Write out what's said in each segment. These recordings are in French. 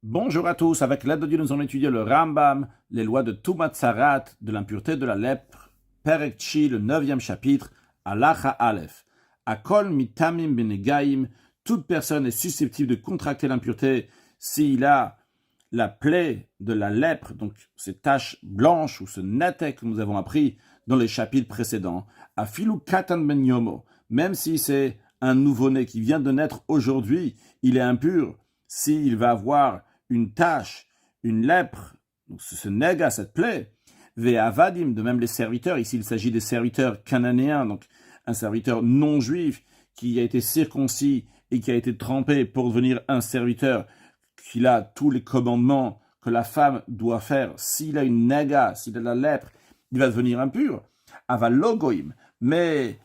Bonjour à tous, avec l'aide de Dieu, nous allons étudier le Rambam, les lois de Tumat Sarat, de l'impureté de la lèpre, Perek Tshi, le 9e chapitre, Halacha Aleph. Akol mitamim benegaim, toute personne est susceptible de contracter l'impureté s'il a la plaie de la lèpre, donc ces taches blanches ou ce natek que nous avons appris dans les chapitres précédents. Afilu katan ben yomo, même si c'est un nouveau-né qui vient de naître aujourd'hui, il est impur. S'il va avoir une tache, une lèpre, donc ce nega, cette plaie, ve'avadim, de même les serviteurs, ici il s'agit des serviteurs cananéens, donc un serviteur non juif qui a été circoncis et qui a été trempé pour devenir un serviteur, qu'il a tous les commandements que la femme doit faire. S'il a une nega, s'il a la lèpre, il va devenir impur. Avalogoim, mais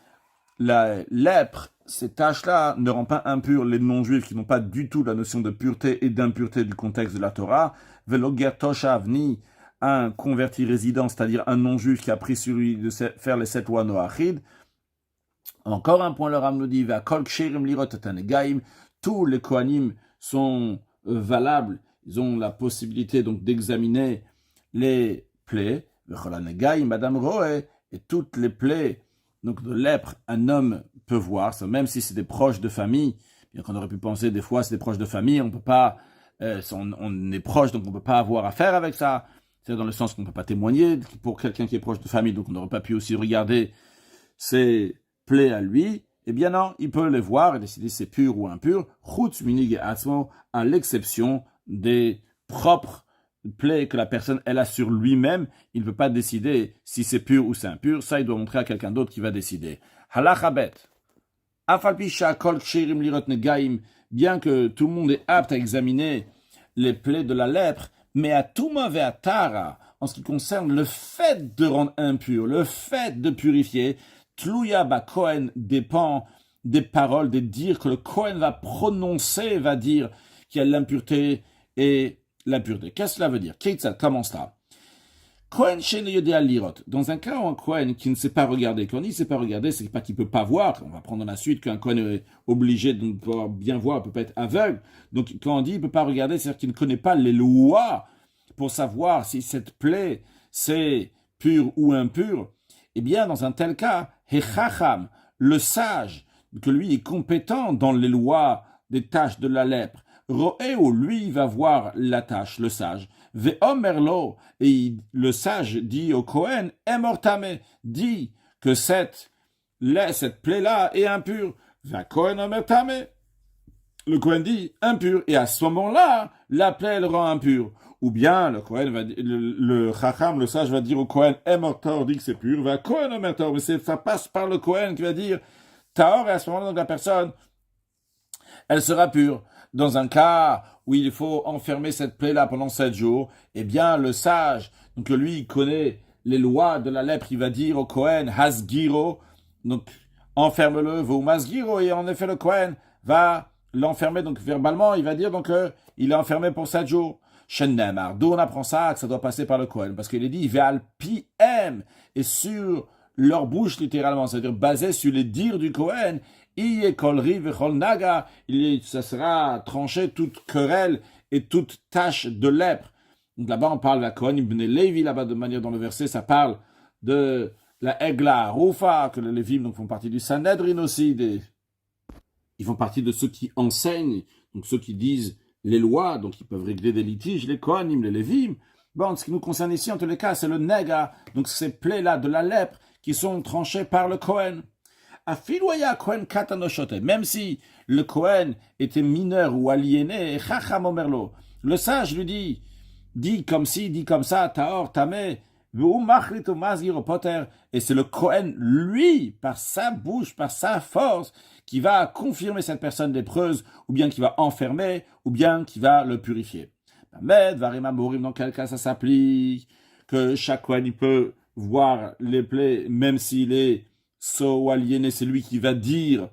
la lèpre, ces taches-là ne rendent pas impurs les non-juifs qui n'ont pas du tout la notion de pureté et d'impureté du contexte de la Torah. Veloger toshav, ni un converti résident, c'est-à-dire un non-juif qui a pris sur lui de faire les 7 lois noachid. Encore un point, le Ram nous dit, tous les kohanim sont valables, ils ont la possibilité donc d'examiner les plaies, madame roé, et toutes les plaies donc de lèpre, un homme peut voir, même si c'est des proches de famille, bien qu'on aurait pu penser des fois c'est des proches de famille, on peut pas, on est proche donc on peut pas avoir affaire avec ça, c'est dans le sens qu'on peut pas témoigner pour quelqu'un qui est proche de famille, donc on n'aurait pas pu aussi regarder ses plaies à lui. Eh bien non, il peut les voir et décider si c'est pur ou impur, chutz minig et atzmo, à l'exception des propres plaies que la personne elle a sur lui-même, il ne peut pas décider si c'est pur ou c'est impur, ça il doit montrer à quelqu'un d'autre qui va décider. Halacha bet. Afalpisha kol kshirim lirot negaim, bien que tout le monde est apte à examiner les plaies de la lèpre, mais à tuma ve'atara, en ce qui concerne le fait de rendre impur, le fait de purifier, tluya ba Kohen dépend des paroles, des dires que le Kohen va prononcer, va dire qu'il y a l'impureté et l'impureté. Qu'est-ce que cela veut dire? Comment cela? Kohen shene yodea lirot. Dans un cas où un Kohen qui ne sait pas regarder, quand on dit ne sait pas regarder, c'est pas qu'il peut pas voir. On va prendre dans la suite qu'un Kohen est obligé de pouvoir bien voir, il peut pas être aveugle. Donc quand on dit il peut pas regarder, c'est-à-dire qu'il ne connaît pas les lois pour savoir si cette plaie c'est pur ou impur. Eh bien, dans un tel cas, hechacham, le sage, que lui est compétent dans les lois des tâches de la lèpre, Ro'eo, lui, va voir la tâche, le sage. Ve'omerlo, et le sage dit au Kohen, emortame, dit que cette plaie-là est impure. Va Kohen omertame. Le Kohen dit impur, et à ce moment-là, la plaie elle rend impure. Ou bien le Kohen va le Chacham, le sage va dire au Kohen, emortor, dit que c'est pur, va Kohen omertor, mais ça passe par le Kohen qui va dire Taor, et à ce moment-là, donc la personne, elle sera pure. Dans un cas où il faut enfermer cette plaie-là pendant 7 jours, eh bien, le sage, donc lui, il connaît les lois de la lèpre, il va dire au Kohen, hasgiro, donc, enferme-le, vos masgiro, et en effet, le Kohen va l'enfermer, donc, verbalement, il va dire, donc, il est enfermé pour 7 jours. Shennemar, d'où on apprend ça, que ça doit passer par le Kohen, parce qu'il est dit, ve'al pi-em, et sur leur bouche, littéralement, c'est-à-dire basé sur les dires du Kohen, ça sera tranché toute querelle et toute tache de lèpre. Donc là-bas, on parle de la Kohen ibn Levi, là-bas, de manière dans le verset, ça parle de la Egla Rufa, que les Lévim donc, font partie du Sanhedrin aussi, ils font partie de ceux qui enseignent, donc ceux qui disent les lois, donc ils peuvent régler des litiges, les Kohanim, les Lévim. Bon, ce qui nous concerne ici, en tous les cas, c'est le Nega, donc ces plaies-là de la lèpre qui sont tranchées par le Kohen. Même si le Kohen était mineur ou aliéné, le sage lui dit comme ci, dit comme ça, taor, tamé, et c'est le Kohen, lui, par sa bouche, par sa force, qui va confirmer cette personne lépreuse, ou bien qui va enfermer, ou bien qui va le purifier. Mais, dans quel cas ça s'applique, que chaque Kohen, il peut voir les plaies, même s'il est ou aliéné, c'est lui qui va dire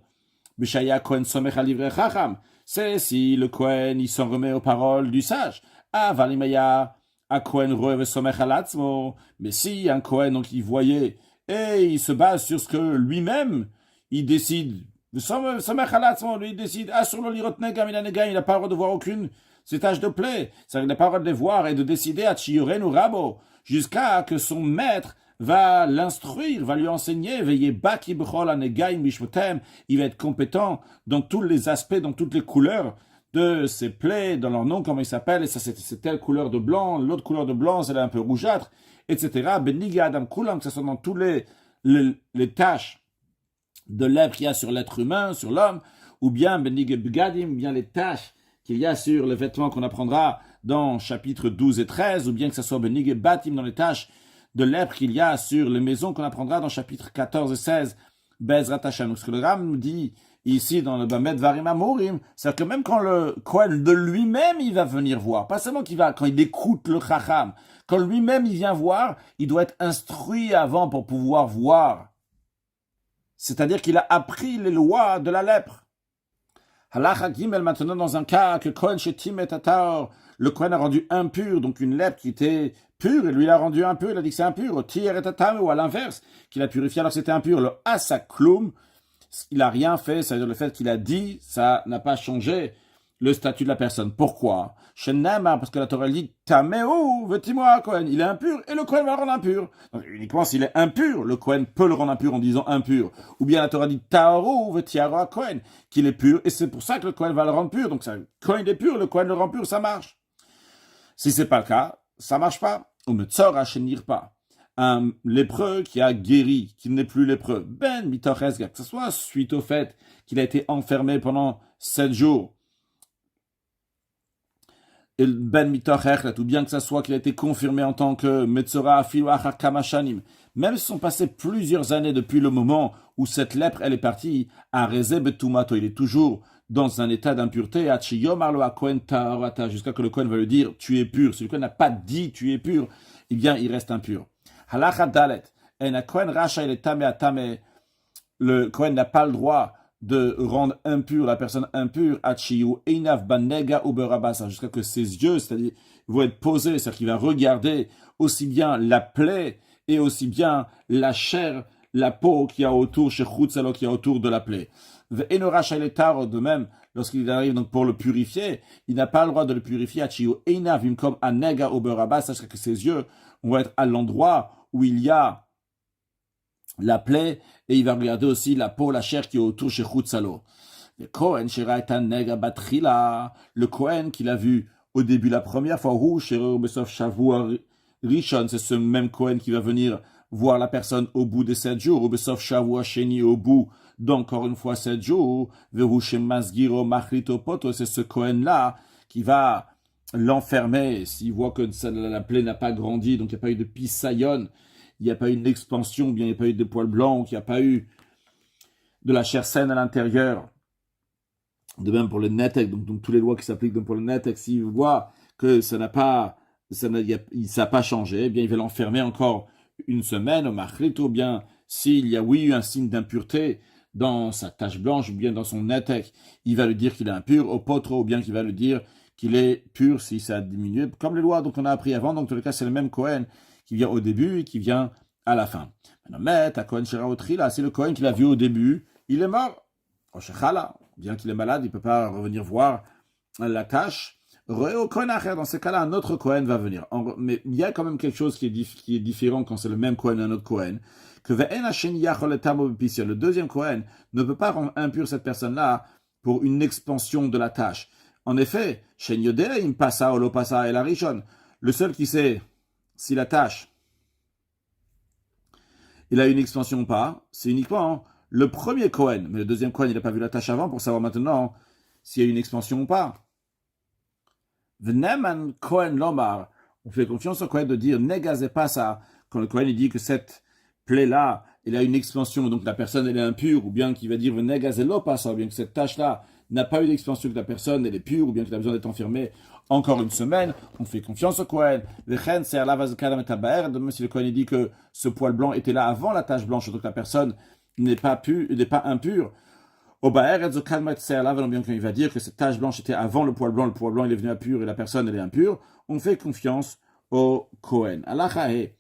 Bishaya Kohen Somech al Livrei Chacham. C'est si le Kohen il s'en remet aux paroles du sage. Valimaya a Kohen Roev Somech al Atzmo. Mais si un Kohen donc il voyait et il se base sur ce que lui-même il décide Lui il décide, sur le lirot negam, il n'a pas le droit de voir aucune ces taches de plaie. C'est-à-dire qu'il n'a pas le droit de les voir et de décider à Chiyurenu Rabo, jusqu'à que son maître va l'instruire, va lui enseigner, veiller baki b'chol anegaim bishmotem, il va être compétent dans tous les aspects, dans toutes les couleurs de ces plaies, dans leur nom, comment ils s'appellent, et ça c'est telle couleur de blanc, l'autre couleur de blanc, c'est un peu rougeâtre, etc. Beniga Adam Kulam, que ce soit dans tous les taches de lèvres qu'il y a sur l'être humain, sur l'homme, ou bien Beniga Begadim, ou bien les taches qu'il y a sur les vêtements qu'on apprendra dans chapitres 12 et 13, ou bien que ce soit Beniga Batim dans les taches de lèpre qu'il y a sur les maisons qu'on apprendra dans chapitres 14 et 16, Bezrat Hashem. Donc ce que le Ram nous dit ici dans le Bamed Varim Amorim, c'est que même quand le Kohen de lui-même il va venir voir, pas seulement qu'il va, quand il écoute le Chacham, quand lui-même il vient voir, il doit être instruit avant pour pouvoir voir. C'est-à-dire qu'il a appris les lois de la lèpre. Halacha Gimel, maintenant dans un cas que Kohen Shetim et Tatar, le Kohen a rendu impur, donc une lèpre qui était pure, et lui il a rendu impur, il a dit que c'est impur, Tier et Tatam, ou à l'inverse, qu'il a purifié alors que c'était impur, le Asakloum, il n'a rien fait, c'est-à-dire le fait qu'il a dit, ça n'a pas changé le statut de la personne. Pourquoi? Parce que la Torah dit, Tameu, vetis-moi, Kohen, il est impur, et le Kohen va le rendre impur. Donc, uniquement s'il est impur, le Kohen peut le rendre impur en disant impur. Ou bien la Torah dit, Taoru, vetiara, Kohen, qu'il est pur, et c'est pour ça que le Kohen va le rendre pur. Donc, quand il est pur, le Kohen le rend pur, ça marche. Si c'est pas le cas, ça marche pas. Ou me tsor achenir pas. Un lépreux qui a guéri, qui n'est plus lépreux, ben mitoresga, que ce soit suite au fait qu'il a été enfermé pendant 7 jours, et ben mitoresga, ou bien que ce soit qu'il a été confirmé en tant que metzora afilu achar kamashanim, même si sont passées plusieurs années depuis le moment où cette lèpre elle est partie, à rezeb tumato, il est toujours dans un état d'impureté, jusqu'à que le Kohen va lui dire tu es pur. Si le Kohen n'a pas dit tu es pur, eh bien il reste impur. Halacha dalet, le Kohen n'a pas le droit de rendre impur la personne impure, jusqu'à que ses yeux, c'est-à-dire, vont être posés, c'est-à-dire qu'il va regarder aussi bien la plaie et aussi bien la chair, la peau qui a autour, chez Chutzalo, qui a autour de la plaie. De même, lorsqu'il arrive donc pour le purifier, il n'a pas le droit de le purifier, comme anega oberabas, c'est-à-dire que ses yeux vont être à l'endroit où il y a la plaie, et il va regarder aussi la peau, la chair qui est autour chez Chutzalo. Le Kohen qu'il a vu au début la première fois, c'est ce même Kohen qui va venir voir la personne au bout des 7 jours, au bout d'encore une fois 7 jours, c'est ce Kohen-là qui va l'enfermer, s'il voit que la plaie n'a pas grandi, donc il n'y a pas eu de pisayon, il n'y a pas eu une expansion, ou bien il n'y a pas eu de poils blancs, il n'y a pas eu de la chair saine à l'intérieur. De même pour le netek, donc tous les lois qui s'appliquent pour le netek, s'il voit que ça n'a pas changé, eh bien il va l'enfermer encore une semaine au machrito, ou bien s'il y a eu un signe d'impureté dans sa tache blanche, ou bien dans son netek, il va lui dire qu'il est impur, au potro, ou bien qu'il va lui dire qu'il est pur si ça a diminué, comme les lois dont on a appris avant. Donc, dans le cas, c'est le même Kohen qui vient au début et qui vient à la fin. Maintenant, Kohen Sheraotri, là, c'est le Kohen qui l'a vu au début, il est mort. Bien qu'il est malade, il ne peut pas revenir voir la tâche. Dans ce cas-là, un autre Kohen va venir. Mais il y a quand même quelque chose qui est différent quand c'est le même Kohen et un autre Kohen. Que le deuxième Kohen ne peut pas rendre impur cette personne-là pour une expansion de la tâche. En effet, le seul qui sait si la tâche il a une expansion ou pas, c'est uniquement le premier Kohen. Mais le deuxième Kohen, il n'a pas vu la tâche avant pour savoir maintenant s'il y a une expansion ou pas. Vneman Kohen Lomar, on fait confiance au Kohen de dire Negazé pas ça, quand le Kohen il dit que cette plaie-là, il a une expansion, donc la personne elle est impure, ou bien qu'il va dire Negazé lo pas ça, ou bien que cette tâche-là n'a pas eu d'expansion, que la personne elle est pure, ou bien qu'elle a besoin d'être enfermée encore une semaine, on fait confiance au Kohen. Même si le Kohen il dit que ce poil blanc était là avant la tache blanche, donc la personne n'est pas impure, au Baer, bien qu'il va dire que cette tache blanche était avant le poil blanc il est venu impur et la personne elle est impure, on fait confiance au Kohen. Alachahe,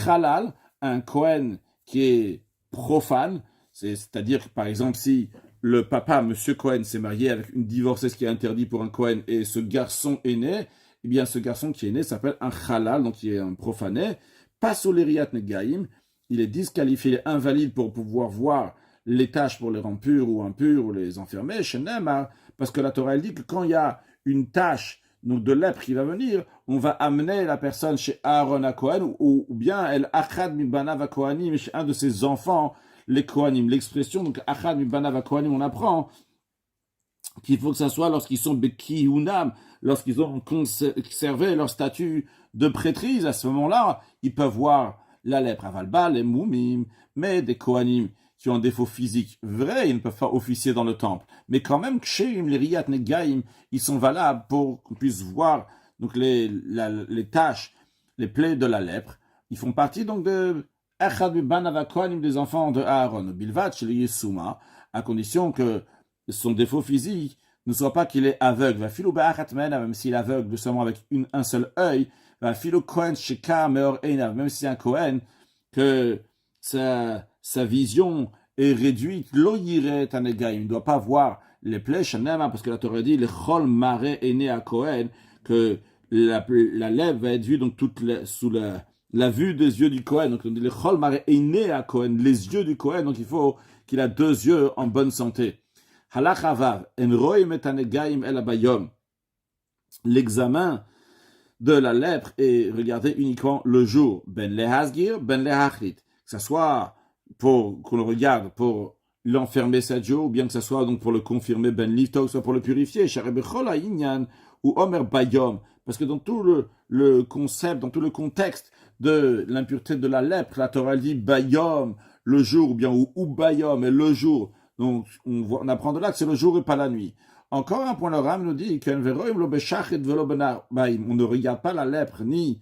Halal, un Kohen qui est profane, c'est-à-dire que par exemple si le papa, Monsieur Cohen, s'est marié avec une divorcée, ce qui est interdit pour un Cohen, et ce garçon est né, eh bien, ce garçon qui est né s'appelle un halal, donc il est un profané, pas sur les riyat negaim, il est disqualifié, il est invalide pour pouvoir voir les tâches pour les rendre purs ou impurs ou les enfermer, chez Neymar, parce que la Torah elle dit que quand il y a une tâche donc de lèpre qui va venir, on va amener la personne chez Aaron à Kohen, ou bien elle achad mi banav à Kohanim, chez un de ses enfants, les Kohanim. L'expression, donc achad mi banav à Kohanim, on apprend qu'il faut que ça soit lorsqu'ils sont beki unam, lorsqu'ils ont conservé leur statut de prêtrise. À ce moment-là, ils peuvent voir la lèpre avalba, les moumim, mais des Kohanim qui ont un défaut physique vrai, ils ne peuvent pas officier dans le temple. Mais quand même, ksheim, les riyat negaim, ils sont valables pour qu'on puisse voir donc les tâches, les plaies de la lèpre. Ils font partie donc de echad banav kohanim, des enfants de Aaron, bilvat chez les Yesuma, à condition que son défaut physique ne soit pas qu'il est aveugle. Va filou ba'achat mena, même s'il est aveugle seulement avec un seul œil. Va filou kohen sheka meor einav, même si c'est un kohen que sa vision est réduite. Lo yiret hanegaim, il ne doit pas voir les plaies, parce que la Torah dit le chol mare ene à Kohen, que la lèvre va être vue donc sous la vue des yeux du Kohen. Donc on dit le chol mare ene à Kohen, les yeux du Kohen. Donc il faut qu'il a deux yeux en bonne santé. Halach avav en roim et hanegaim el abayom. L'examen de la lèpre est regardé uniquement le jour. Ben lehasgir, ben lehachrit. Que ce soit pour qu'on le regarde pour l'enfermer 7 jours, ou bien que ce soit donc pour le confirmer ben lifto, soit pour le purifier, sharebechol inyan ou omer bayom, parce que dans tout le concept, dans tout le contexte de l'impureté de la lèpre, la Torah dit bayom, le jour, ou bien ou bayom, et le jour. Donc on apprend de là que c'est le jour et pas la nuit. Encore un point, le Ram nous dit qu'on ne regarde pas la lèpre ni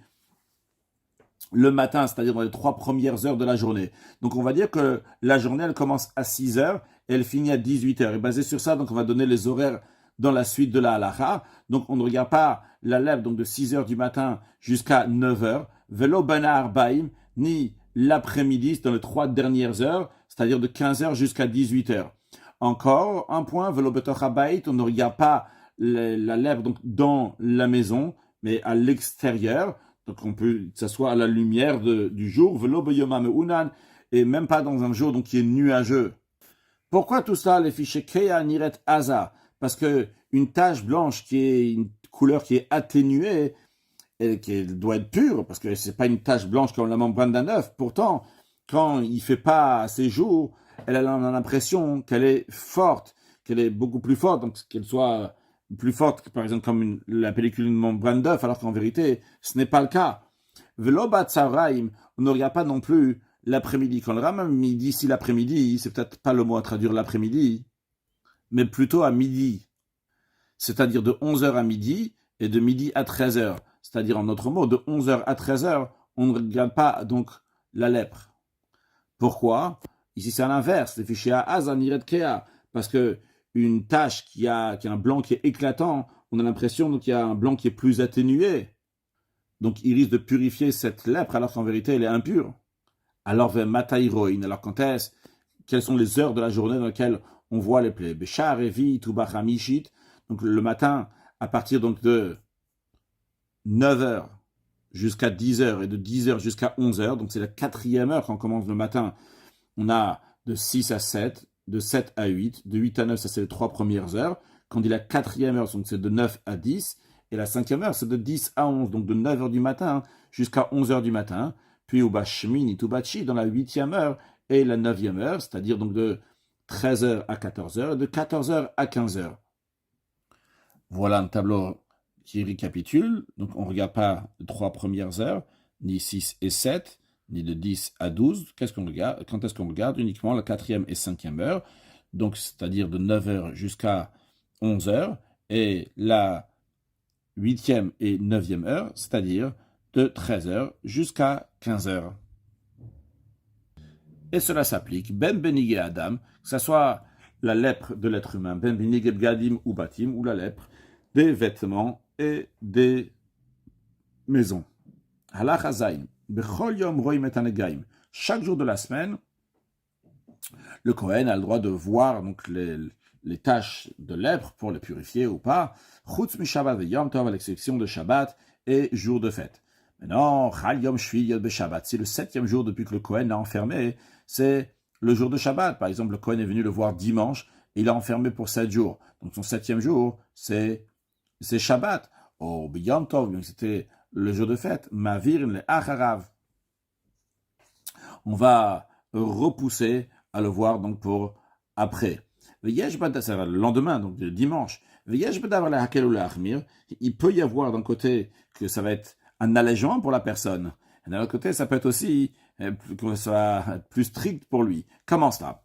le matin, c'est-à-dire dans les 3 premières heures de la journée. Donc on va dire que la journée, elle commence à 6 heures et elle finit à 18 heures. Et basé sur ça, donc on va donner les horaires dans la suite de la halacha. Donc on ne regarde pas la lèpre donc de 6 heures du matin jusqu'à 9 heures. Velo bana arbaim, ni l'après-midi, dans les 3 dernières heures, c'est-à-dire de 15 heures jusqu'à 18 heures. Encore un point, velo betoch habayit, on ne regarde pas la lèpre donc dans la maison, mais à l'extérieur. Donc on peut que ça soit à la lumière du jour, et même pas dans un jour donc qui est nuageux. Pourquoi tout ça, les fichiers Keya Niret Aza? Parce que une tache blanche qui est une couleur qui est atténuée, et qui doit être pure, parce que c'est pas une tache blanche comme la membrane d'un œuf. Pourtant, quand il fait pas assez jour, elle a l'impression qu'elle est forte, qu'elle est beaucoup plus forte, donc qu'elle soit plus forte que, par exemple, comme la pellicule d'une membrane d'œuf, alors qu'en vérité, ce n'est pas le cas. Velobat Tzaraim, on ne regarde pas non plus l'après-midi. Quand le Rambam dit si l'après-midi, c'est peut-être pas le mot à traduire l'après-midi, mais plutôt à midi. C'est-à-dire de 11h à midi et de midi à 13h. C'est-à-dire, en d'autres mots, de 11h à 13h, on ne regarde pas donc la lèpre. Pourquoi? Ici, c'est à l'inverse. Les fichiers à Azaniret Kea. Parce que une tache qui a un blanc qui est éclatant, on a l'impression qu'il y a un blanc qui est plus atténué. Donc il risque de purifier cette lèpre alors qu'en vérité elle est impure. Alors vers Matairoin, alors quelles sont les heures de la journée dans lesquelles on voit les plaies? Béchar, Revi, Tubachamishit, donc le matin à partir donc de 9h jusqu'à 10h et de 10h jusqu'à 11h, donc c'est la 4e heure quand on commence le matin. On a de 6 à 7, de 7 à 8, de 8 à 9, ça c'est les 3 premières heures. Quand on dit la 4e heure, donc c'est de 9 à 10, et la 5e heure, c'est de 10 à 11, donc de 9h du matin jusqu'à 11h du matin. Puis Uba Shmini Tubachi dans la 8e heure et la 9e heure, c'est-à-dire donc de 13h à 14h, et de 14h à 15h. Voilà un tableau qui récapitule. Donc on ne regarde pas les 3 premières heures, ni 6 et 7, ni de 10 à 12. Qu'est-ce qu'on regarde? Quand est-ce qu'on regarde? Uniquement la 4e et 5e heure, donc c'est-à-dire de 9h jusqu'à 11h, et la 8e et 9e heure, c'est-à-dire de 13h jusqu'à 15h. Et cela s'applique, ben benigé Adam, que ce soit la lèpre de l'être humain, ben benigé bgadim ou batim, ou la lèpre des vêtements et des maisons. Halach hazayin, bechol yom roim et hanegaim. Chaque jour de la semaine, le Kohen a le droit de voir donc les taches de lèpre pour les purifier ou pas, chutz mi Shabbat ve Yom Tov, à l'exception de Shabbat et jour de fête. Maintenant, Chal Yom Shvi Yod Shabbat, si le 7e jour depuis que le Kohen l'a enfermé, c'est le jour de Shabbat. Par exemple, le Kohen est venu le voir dimanche, et il l'a enfermé pour 7 jours. Donc son 7e jour, c'est Shabbat. Oh, Yom Tov, donc c'était le jour de fête. Mavir le Acharav. On va repousser à le voir donc pour après. C'est le lendemain, donc le dimanche. Il peut y avoir d'un côté que ça va être un allègement pour la personne. Et d'un autre côté, ça peut être aussi que ça va être plus strict pour lui. Comment cela?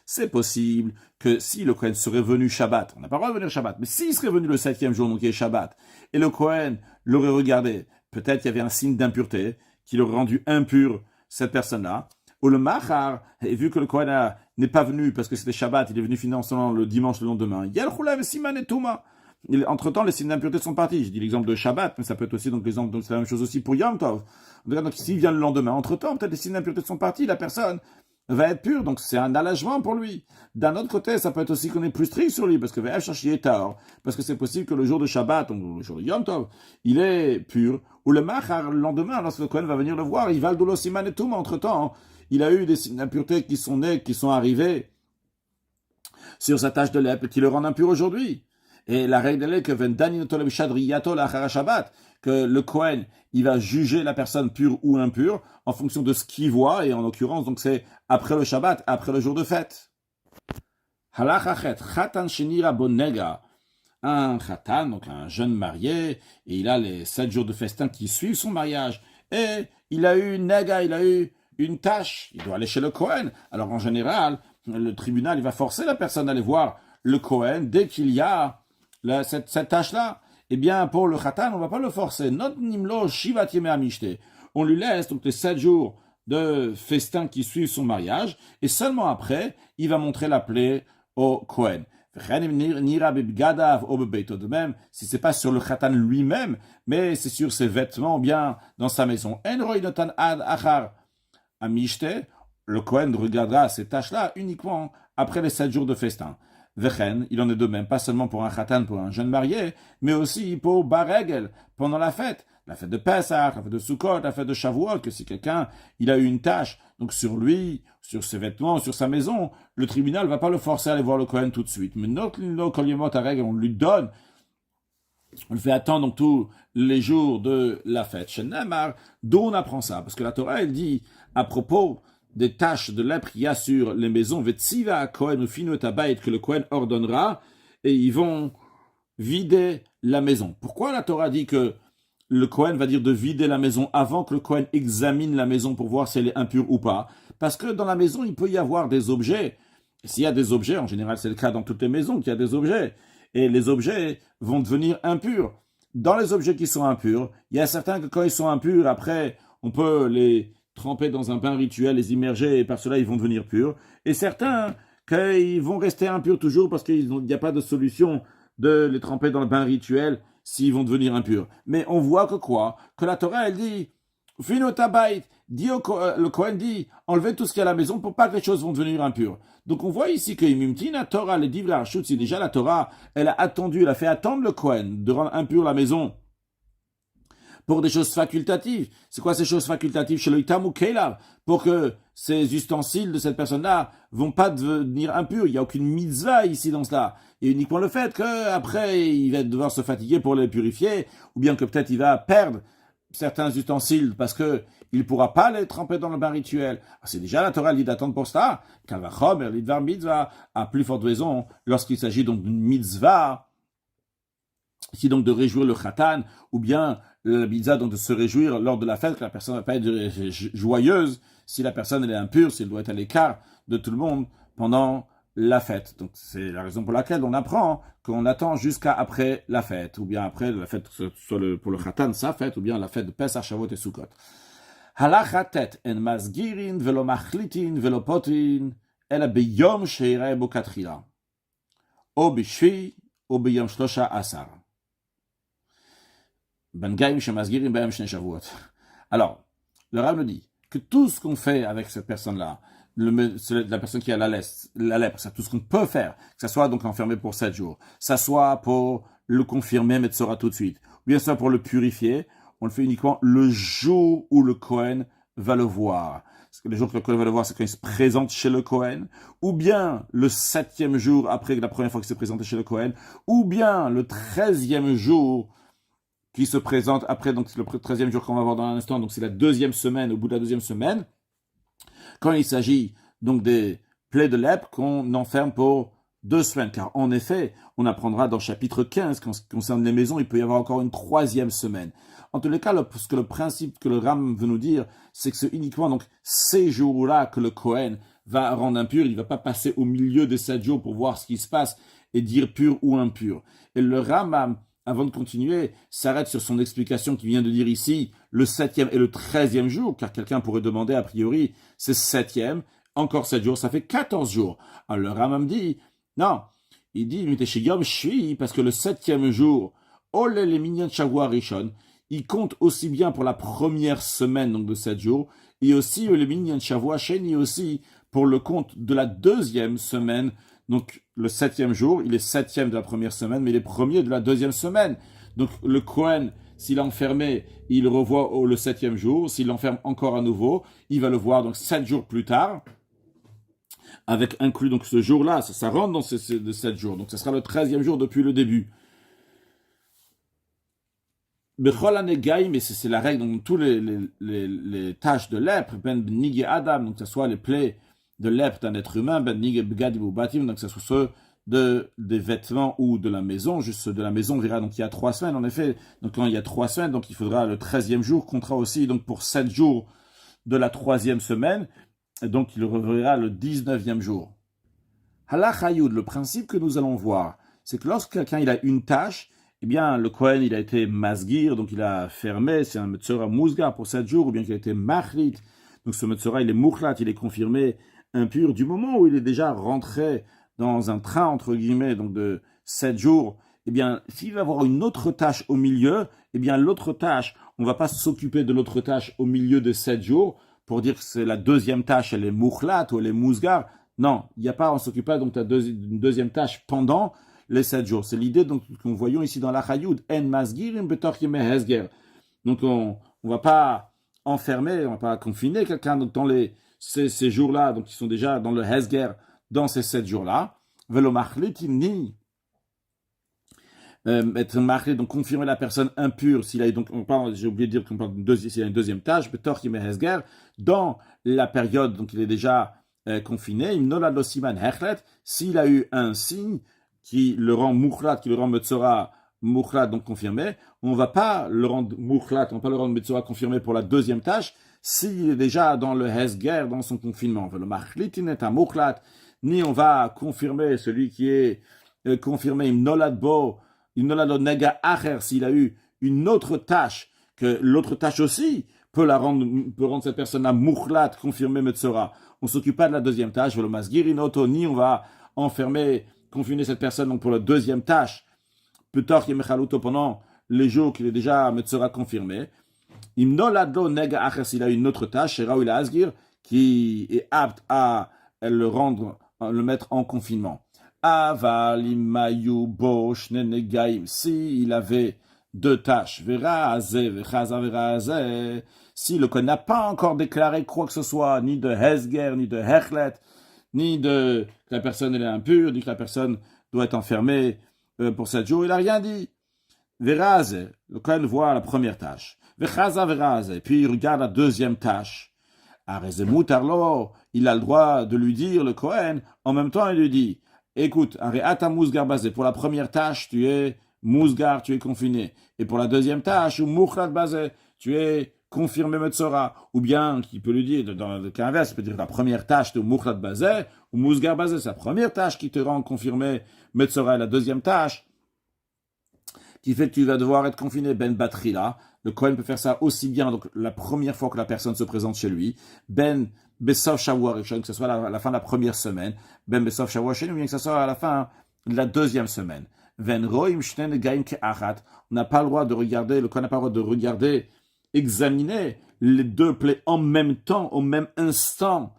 C'est possible que si le Kohen serait venu Shabbat, on n'a pas le droit de venir Shabbat, mais s'il serait venu le 7e jour, donc il est Shabbat, et le Kohen l'aurait regardé, peut-être qu'il y avait un signe d'impureté qui l'aurait rendu impur, cette personne-là, ou le Machar, et vu que le Kohen n'est pas venu parce que c'était Shabbat, il est venu finalement le dimanche le lendemain, entre-temps, les signes d'impureté sont partis. Je dis l'exemple de Shabbat, mais ça peut être aussi donc l'exemple, donc c'est la même chose aussi pour Yom Tov. Donc s'il vient le lendemain, entre-temps, peut-être les signes d'impureté sont partis, la personne va être pure, donc c'est un allègement pour lui. D'un autre côté, ça peut être aussi qu'on est plus strict sur lui, parce que parce que c'est possible que le jour de Shabbat, ou le jour de Yom Tov, il est pur, ou le Machar, le lendemain, lorsque le Kohen va venir le voir, il va le Dolosiman et tout, mais entre-temps, il a eu des signes d'impureté qui sont nés, qui sont arrivés sur sa tâche de lèpre, qui le rendent impur aujourd'hui. Et la règle est que le Kohen, il va juger la personne pure ou impure en fonction de ce qu'il voit, et en l'occurrence, donc c'est après le Shabbat, après le jour de fête. Un chatan, donc un jeune marié, et il a les 7 jours de festin qui suivent son mariage, et il a eu une nega, il a eu une tâche, il doit aller chez le Kohen. Alors en général, le tribunal, il va forcer la personne à aller voir le Kohen dès qu'il y a cette tâche-là. Eh bien, pour le Khatan, on ne va pas le forcer. On lui laisse donc les 7 jours de festin qui suivent son mariage, et seulement après, il va montrer la plaie au Kohen. De même, si c'est pas sur le Khatan lui-même, mais c'est sur ses vêtements, bien dans sa maison. Le Kohen regardera ces tâches-là uniquement après les 7 jours de festin. Vechen, il en est de même, pas seulement pour un khatan, pour un jeune marié, mais aussi pour Baregel, pendant la fête de Pesach, la fête de Sukkot, la fête de Shavuot, que si quelqu'un, il a eu une tâche, donc sur lui, sur ses vêtements, sur sa maison, le tribunal ne va pas le forcer à aller voir le Kohen tout de suite. Mais notre on lui donne, on le fait attendre donc tous les jours de la fête. Chez Namar, d'où on apprend ça? Parce que la Torah, elle dit, à propos des taches de lèpre qu'il y a sur les maisons, Vetsiva Kohen ou Finu Tabaït, que le Kohen ordonnera, et ils vont vider la maison. Pourquoi la Torah dit que le Kohen va dire de vider la maison avant que le Kohen examine la maison pour voir si elle est impure ou pas? Parce que dans la maison, il peut y avoir des objets. Et s'il y a des objets, en général c'est le cas dans toutes les maisons qu'il y a des objets, et les objets vont devenir impurs. Dans les objets qui sont impurs, il y a certains que quand ils sont impurs, après, on peut les tremper dans un bain rituel, les immerger, et par cela, ils vont devenir purs. Et certains, qu'ils vont rester impurs toujours parce qu'il n'y a pas de solution de les tremper dans le bain rituel s'ils vont devenir impurs. Mais on voit que quoi? Que la Torah, elle dit, Fino Tabaït, le Kohen dit, enlevez tout ce qu'il y a à la maison pour pas que les choses vont devenir impures. Donc on voit ici que Imimtina Torah, les Divra Arshut, si déjà la Torah, elle a attendu, elle a fait attendre le Kohen de rendre impure la maison pour des choses facultatives. C'est quoi ces choses facultatives chez le Itam ou Keilav? Pour que ces ustensiles de cette personne-là vont pas devenir impurs. Il n'y a aucune mitzvah ici dans cela. Il y a uniquement le fait qu'après, il va devoir se fatiguer pour les purifier, ou bien que peut-être il va perdre certains ustensiles parce que il pourra pas les tremper dans le bain rituel. C'est déjà la Torah dit d'attendre pour cela. Kalvachomer, l'idvar mitzvah, à plus forte raison, lorsqu'il s'agit donc d'une mitzvah, qui donc de réjouir le khatan, ou bien la mitzvah donc de se réjouir lors de la fête, que la personne ne va pas être joyeuse si la personne elle est impure, si elle doit être à l'écart de tout le monde pendant la fête. Donc c'est la raison pour laquelle on apprend qu'on attend jusqu'à après la fête, ou bien après la fête, soit pour le khatan, sa fête, ou bien la fête de Pesach, Shavuot et Sukkot. Halachatet en masgirin velo machlitin velo potrin ela beyom sheireh bo katrila o bishvi o beyom shlosha asar. Alors, le Rav nous dit que tout ce qu'on fait avec cette personne-là, la personne qui a la lèpre, c'est tout ce qu'on peut faire, que ça soit donc enfermé pour 7 jours, ça soit pour le confirmer, mais sera tout de suite, ou bien ça pour le purifier, on le fait uniquement le jour où le Kohen va le voir. Parce que le jour que le Kohen va le voir, c'est quand il se présente chez le Kohen, ou bien le 7e jour après la première fois qu'il s'est présenté chez le Kohen, ou bien le 13e jour qui se présente après, donc c'est le 13e jour qu'on va voir dans un instant, donc c'est la 2e semaine, au bout de la 2e semaine, quand il s'agit donc des plaies de lèpre qu'on enferme pour 2 semaines. Car en effet, on apprendra dans chapitre 15, quand ce qui concerne les maisons, il peut y avoir encore une 3e semaine. En tous les cas, le principe que le Ram veut nous dire, c'est que c'est uniquement donc ces jours-là que le Kohen va rendre impur. Il ne va pas passer au milieu des 7 jours pour voir ce qui se passe et dire pur ou impur. Et le Ram, avant de continuer, s'arrête sur son explication qui vient de dire ici le 7e et le 13e jour, car quelqu'un pourrait demander a priori, c'est 7e, encore 7 jours, ça fait 14 jours. Alors le Rambam dit, non, il dit, parce que le 7e jour, les minyan shavua rishon, il compte aussi bien pour la première semaine, donc de 7 jours, et aussi le minyan shavua sheni aussi pour le compte de la 2e semaine. Donc, le 7e jour, il est 7e de la première semaine, mais il est premier de la 2e semaine. Donc, le Kohen, s'il a enfermé, il le revoit le 7e jour. S'il l'enferme encore à nouveau, il va le voir donc 7 jours plus tard, avec inclus donc ce jour-là. Ça rentre dans ces 7 jours. Donc, ce sera le 13e jour depuis le début. Bechol hanegaim, mais c'est la règle dans tous les tâches de lèpre, ben nigi adam, donc que ce soit les plaies de lèpre d'un être humain, ben nige begadim ou batim, donc que ce soit ceux des vêtements ou de la maison, juste ceux de la maison, on verra donc il y a 3 semaines, en effet, donc quand il y a 3 semaines, donc il faudra le 13e jour, comptera aussi donc pour 7 jours de la 3e semaine, et donc il reverra le 19e jour. Halach hayud, le principe que nous allons voir, c'est que lorsque quelqu'un il a une tâche, eh bien, le Kohen, il a été masgir, donc il a fermé, c'est un metzora mousgar pour 7 jours, ou bien qu'il a été machlit, donc ce metzora, il est mouchlat, il est confirmé impur, du moment où il est déjà rentré dans un train, entre guillemets, donc de 7 jours, eh bien, s'il va avoir une autre tâche au milieu, eh bien, l'autre tâche, on ne va pas s'occuper de l'autre tâche au milieu de 7 jours, pour dire que c'est la 2e tâche, elle est mouchlat ou elle est mousgar. Non, il n'y a pas, on ne s'occupe pas donc d'une 2e tâche pendant les 7 jours. C'est l'idée donc qu'on voyons ici dans la Chayoud, en masgirim betor yemei hesger. Donc on va pas enfermer, on va pas confiner quelqu'un dans ces jours-là, donc ils sont déjà dans le hesger, dans ces 7 jours-là. Velo machlitini, être marqué, donc confirmer la personne impure, s'il a donc, j'ai oublié de dire qu'on parle s'il a une 2e tâche, betor yemei hesger, dans la période, donc il est déjà confiné, imnolad lo siman hechlet, s'il a eu un signe qui le rend mouchlat, qui le rend metzora mouchlat, donc confirmé, on ne va pas le rendre mouchlat, on ne va pas le rendre metzora confirmé pour la 2e tâche, s'il est déjà dans le hesger, dans son confinement. Le machlitin est un mouchlat, ni on va confirmer celui qui est confirmé, imnolad nega acher, s'il a eu une autre tâche, que l'autre tâche aussi peut rendre cette personne-là mouchlat, confirmé metzora. On ne s'occupe pas de la 2e tâche, le masgirin auto, ni on va enfermer, confiner cette personne donc pour la 2e tâche, plutôt qu'il mechaluto pendant les jours qu'il est déjà metzora confirmé. Imnolado nega acher, s'il a une autre tâche, c'est Raoul Asgir, qui est apte à le mettre en confinement. Aval imayu bosh nenegaim, s'il avait 2 tâches, si le Kohen n'a pas encore déclaré quoi que ce soit, ni de hesger, ni de hechlet, ni que la personne elle est impure, ni que la personne doit être enfermée pour 7 jours, il n'a rien dit. Veraze, le Kohen voit la première tâche. Vechaza veraze, puis il regarde la 2e tâche. Arezemut arlo, il a le droit de lui dire, le Kohen, en même temps il lui dit, écoute, areata mousgar basé, pour la première tâche, tu es mousgar, tu es confiné. Et pour la 2e tâche, ou mouchlat basé, tu es confirmé metzora, ou bien, qui peut lui dire, dans le cas inverse, il peut dire la première tâche de mouchlat basé, ou mousgar basé, c'est la première tâche qui te rend confirmé metzora, et la 2e tâche, qui fait que tu vas devoir être confiné, ben batrila. Le Kohen peut faire ça aussi bien, donc la première fois que la personne se présente chez lui, ben besov shavua rishon, que ce soit à la fin de la première semaine, ben besov shavua sheni, ou bien que ce soit à la fin de la 2e semaine. Ven roim shnen gaim ke'achat, on n'a pas le droit de regarder, le Kohen n'a pas le droit de regarder examiner les deux plaies en même temps, au même instant.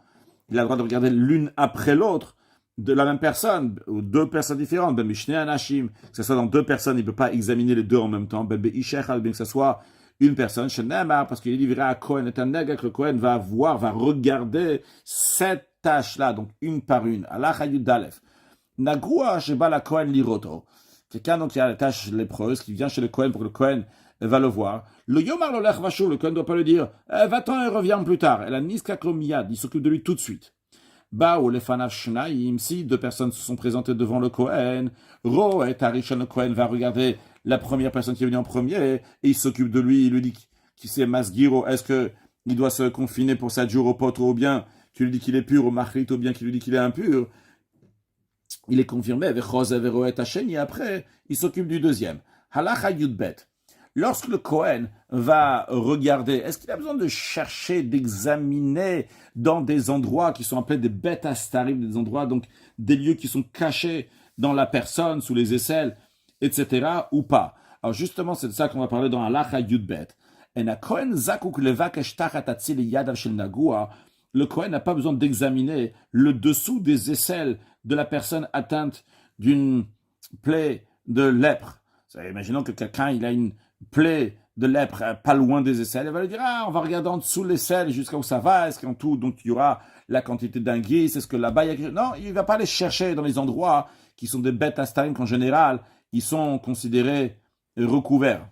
Il a le droit de regarder l'une après l'autre de la même personne, ou deux personnes différentes, ben Mishneh Anashim, que ce soit dans deux personnes, il ne peut pas examiner les deux en même temps, ben Ishechal, bien que ce soit une personne, Shenamar, parce qu'il est livré à Cohen et un nègre, que le Cohen va voir, va regarder cette tâche-là, donc une par une. Allah Hayud Dalef. Nagua Sheba la Cohen Liroto. Quelqu'un donc qui a la tâche lépreuse, qui vient chez le Cohen pour que le Cohen va le voir. Le Yomar Lolech Vachou, le Cohen ne doit pas lui dire, va-t'en et reviens plus tard. Elle a Niska Klomiyad, il s'occupe de lui tout de suite. Bao le Fanav Shnaim, si deux personnes se sont présentées devant le Cohen, Ro et Tarishan, le Cohen va regarder la première personne qui est venue en premier et il s'occupe de lui, il lui dit qui c'est Masgiro, est-ce que il doit se confiner pour 7 jours au potre ou bien qui lui dit qu'il est pur au Machrit ou bien qui lui dit qu'il est impur. Il est confirmé avec Chose et Roet Hashem et après il s'occupe du deuxième. Halacha Yudbet. Lorsque le Cohen va regarder, est-ce qu'il a besoin de chercher, d'examiner dans des endroits qui sont appelés des bêtes astarim, des endroits, donc des lieux qui sont cachés dans la personne, sous les aisselles, etc., ou pas? Alors justement, c'est de ça qu'on va parler dans Halacha Yudbet. Le Cohen n'a pas besoin d'examiner le dessous des aisselles de la personne atteinte d'une plaie de lèpre. Imaginons que quelqu'un il a une plaie de lèpre pas loin des aisselles, il va lui dire on va regarder en dessous l'aisselle jusqu'à où ça va, est-ce qu'en tout donc il y aura la quantité d'inguis, est-ce que là-bas il y a quelque chose? Non, il va pas aller chercher dans les endroits qui sont des bêtes astarim qu'en général ils sont considérés recouverts.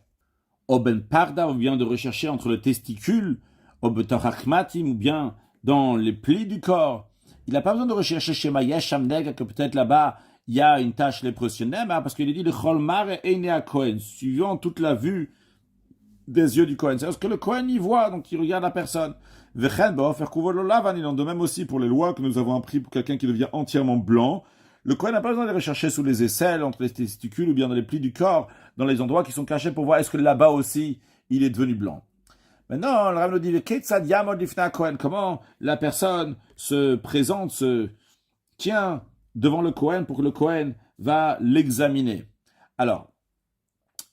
Oben parda, ou bien de rechercher entre le testicule, ou bien dans les plis du corps. Il n'a pas besoin de rechercher chez Mayesh Amneg, que peut-être là-bas il y a une tache lépreuse, parce qu'il est dit le Cholmar et Einé à Cohen, suivant toute la vue des yeux du Cohen. C'est parce que le Cohen y voit, donc il regarde la personne. De même aussi pour les lois que nous avons appris pour quelqu'un qui devient entièrement blanc. Le Cohen n'a pas besoin de rechercher sous les aisselles, entre les testicules ou bien dans les plis du corps, dans les endroits qui sont cachés pour voir est-ce que là-bas aussi il est devenu blanc. Maintenant, le Rav nous dit comment la personne se présente, se tient devant le Cohen pour que le Cohen va l'examiner. Alors,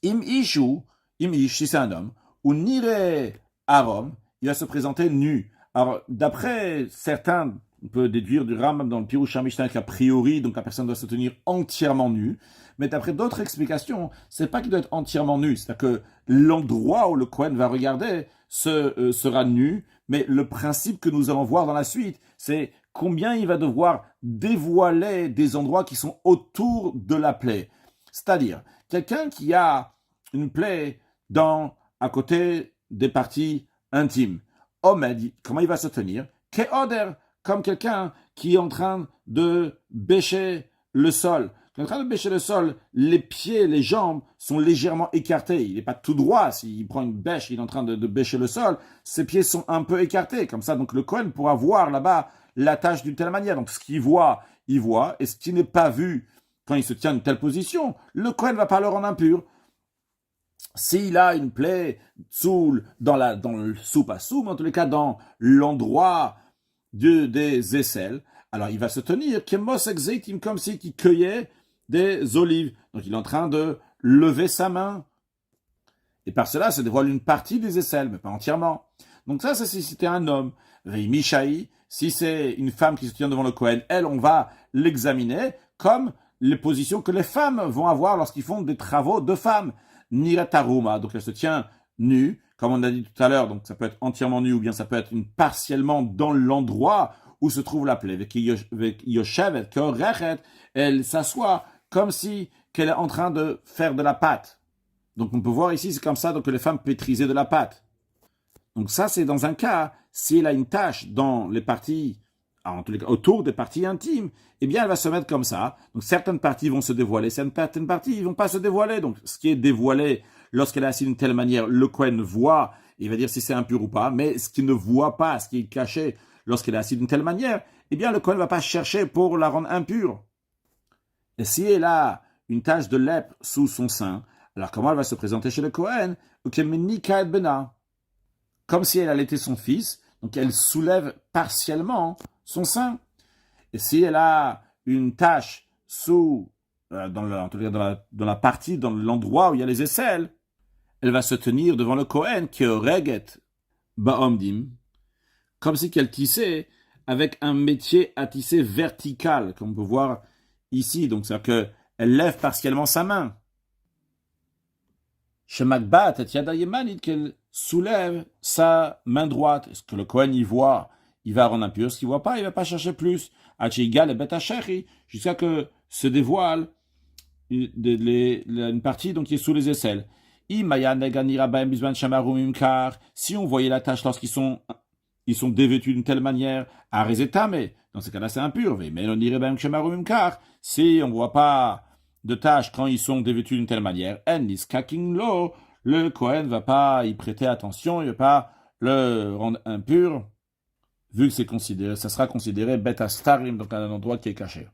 Ish, si c'est un homme, ou Nire Arom, il va se présenter nu. Alors, d'après certains, on peut déduire du Rambam dans le Pirush HaMishnah qu'a priori, donc la personne doit se tenir entièrement nue. Mais d'après d'autres explications, c'est pas qu'il doit être entièrement nu. C'est-à-dire que l'endroit où le Kohen va regarder sera nu, mais le principe que nous allons voir dans la suite, c'est combien il va devoir dévoiler des endroits qui sont autour de la plaie. C'est-à-dire, quelqu'un qui a une plaie à côté des parties intimes. Omed, comment il va se tenir? Keoder, comme quelqu'un qui est en train de bêcher le sol. Quand il est en train de bêcher le sol, les pieds, les jambes sont légèrement écartés. Il n'est pas tout droit. S'il prend une bêche, il est en train de bêcher le sol, ses pieds sont un peu écartés. Comme ça, donc le Kohen pourra voir là-bas la tâche d'une telle manière. Donc ce qu'il voit, il voit. Et ce qui n'est pas vu quand il se tient une telle position, le Kohen va pas le rendre impur. S'il a une plaie dans le soupe à soupe, en tous les cas dans l'endroit des aisselles, alors il va se tenir comme si il cueillait des olives. Donc il est en train de lever sa main. Et par cela, ça dévoile une partie des aisselles, mais pas entièrement. Donc ça, c'est si c'était un homme. Mishaï, si c'est une femme qui se tient devant le Kohen, elle, on va l'examiner comme les positions que les femmes vont avoir lorsqu'ils font des travaux de femmes. Nirataruma, donc elle se tient nue, comme on a dit tout à l'heure, donc ça peut être entièrement nu ou bien ça peut être partiellement dans l'endroit où se trouve la plaie. Avec Yoshevet, elle s'assoit comme si qu'elle est en train de faire de la pâte. Donc on peut voir ici, c'est comme ça donc, que les femmes pétrisaient de la pâte. Donc ça, c'est dans un cas, si elle a une tache dans les parties, en tous les cas, autour des parties intimes, eh bien, elle va se mettre comme ça. Donc, certaines parties vont se dévoiler, certaines parties ne vont pas se dévoiler. Donc, ce qui est dévoilé, lorsqu'elle est assise d'une telle manière, le Kohen voit, il va dire si c'est impur ou pas, mais ce qui ne voit pas, ce qui est caché, lorsqu'elle est assise d'une telle manière, eh bien, le Kohen ne va pas chercher pour la rendre impure. Et si elle a une tache de lèpre sous son sein, alors comment elle va se présenter chez le Kohen? Comme si elle allaitait son fils, donc elle soulève partiellement son sein. Et si elle a une tache dans la partie, dans l'endroit où il y a les aisselles, elle va se tenir devant le Kohen qui reget ba'omdim, comme si qu'elle tissait avec un métier à tisser vertical, comme on peut voir ici. Donc, c'est-à-dire qu'elle lève partiellement sa main. Chez Makbat et Yada Yemanit, qu'elle soulève sa main droite. Est-ce que le Kohen y voit? Il va rendre impur. Ce qu'il ne voit pas, il ne va pas chercher plus. Achigal et Betacheri, jusqu'à que se dévoile une partie donc, qui est sous les aisselles. Si on voyait la tâche lorsqu'ils sont dévêtus d'une telle manière, mais dans ce cas-là, c'est impur. Mais on dirait bien que si on ne voit pas de tâches quand ils sont dévêtus d'une telle manière, le Kohen ne va pas y prêter attention, il ne va pas le rendre impur, vu que ça sera considéré beta starim, donc un endroit qui est caché.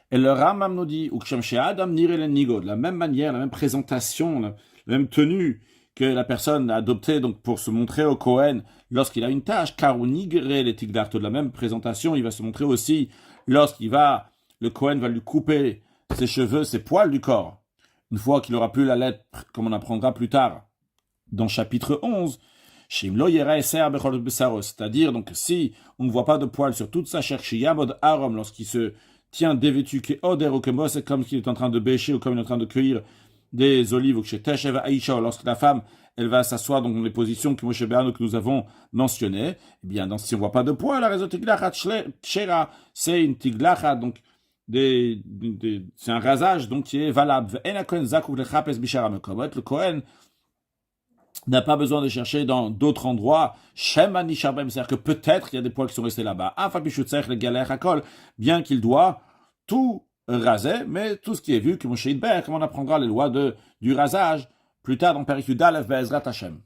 Et le Rambam nous dit, de la même manière, la même présentation, la même tenue que la personne a adoptée donc, pour se montrer au Kohen lorsqu'il a une tâche, car de la même présentation, il va se montrer aussi le Kohen va lui couper ses cheveux, ses poils du corps. Une fois qu'il aura plus la lettre, comme on apprendra plus tard, dans chapitre 11, c'est-à-dire, donc, si on ne voit pas de poils sur toute sa chair, lorsqu'il se tient dévêtu, c'est comme s'il est en train de bêcher ou comme il est en train de cueillir des olives, ou lorsque la femme, elle va s'asseoir dans les positions que nous avons mentionnées, eh bien, si on ne voit pas de poils, c'est une tiglachat, donc, c'est un rasage donc qui est valable. Le Kohen n'a pas besoin de chercher dans d'autres endroits. C'est-à-dire que peut-être il y a des poils qui sont restés là-bas. Bien qu'il doit tout raser, mais tout ce qui est vu, comme on apprendra les lois du rasage plus tard dans Perikut Aleph Be'ezrat Hashem.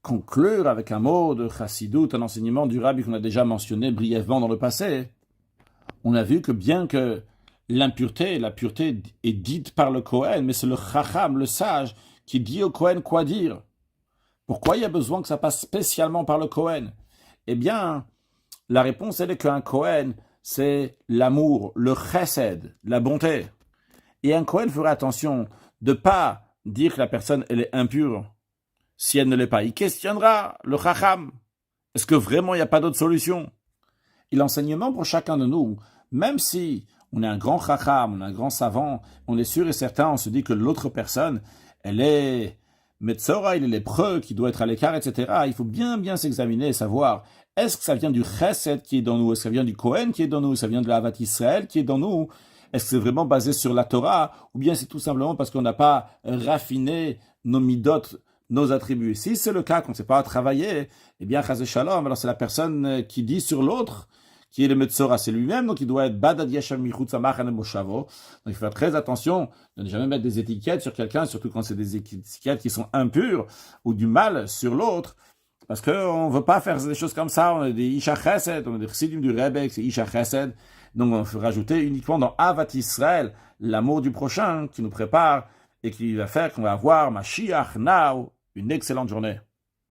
Conclure avec un mot de Chassidut, un enseignement du Rabbi qu'on a déjà mentionné brièvement dans le passé. On a vu que bien que la pureté est dite par le Kohen, mais c'est le Chacham, le sage, qui dit au Kohen quoi dire. Pourquoi il y a besoin que ça passe spécialement par le Kohen? Eh bien, la réponse elle est qu'un Kohen, c'est l'amour, le chesed, la bonté. Et un Kohen fera attention de ne pas dire que la personne elle est impure. Si elle ne l'est pas, il questionnera le Chacham. Est-ce que vraiment il n'y a pas d'autre solution? Et l'enseignement pour chacun de nous, même si on est un grand chacham, on est un grand savant, on est sûr et certain, on se dit que l'autre personne, elle est metzora, il est lépreux, qui doit être à l'écart, etc. Il faut bien s'examiner et savoir, est-ce que ça vient du chesed qui est dans nous, est-ce que ça vient du Kohen qui est dans nous, ça vient de la Havat Israël qui est dans nous, est-ce que c'est vraiment basé sur la Torah, ou bien c'est tout simplement parce qu'on n'a pas raffiné nos midot, nos attributs. Si c'est le cas qu'on ne sait pas travailler, eh bien, chas shalom, alors c'est la personne qui dit sur l'autre, qui est le Metzora, c'est lui-même, donc il doit être Badad Yasham Michut Samach Hanem Moshavo. Donc il faut faire très attention de ne jamais mettre des étiquettes sur quelqu'un, surtout quand c'est des étiquettes qui sont impures ou du mal sur l'autre, parce qu'on ne veut pas faire des choses comme ça. On est des Isha Chesed, on est des Chassidim du Rebbe, c'est Isha Chesed. Donc on faut rajouter uniquement dans Avat Israël l'amour du prochain qui nous prépare et qui va faire qu'on va avoir Mashiach Now. Une excellente journée.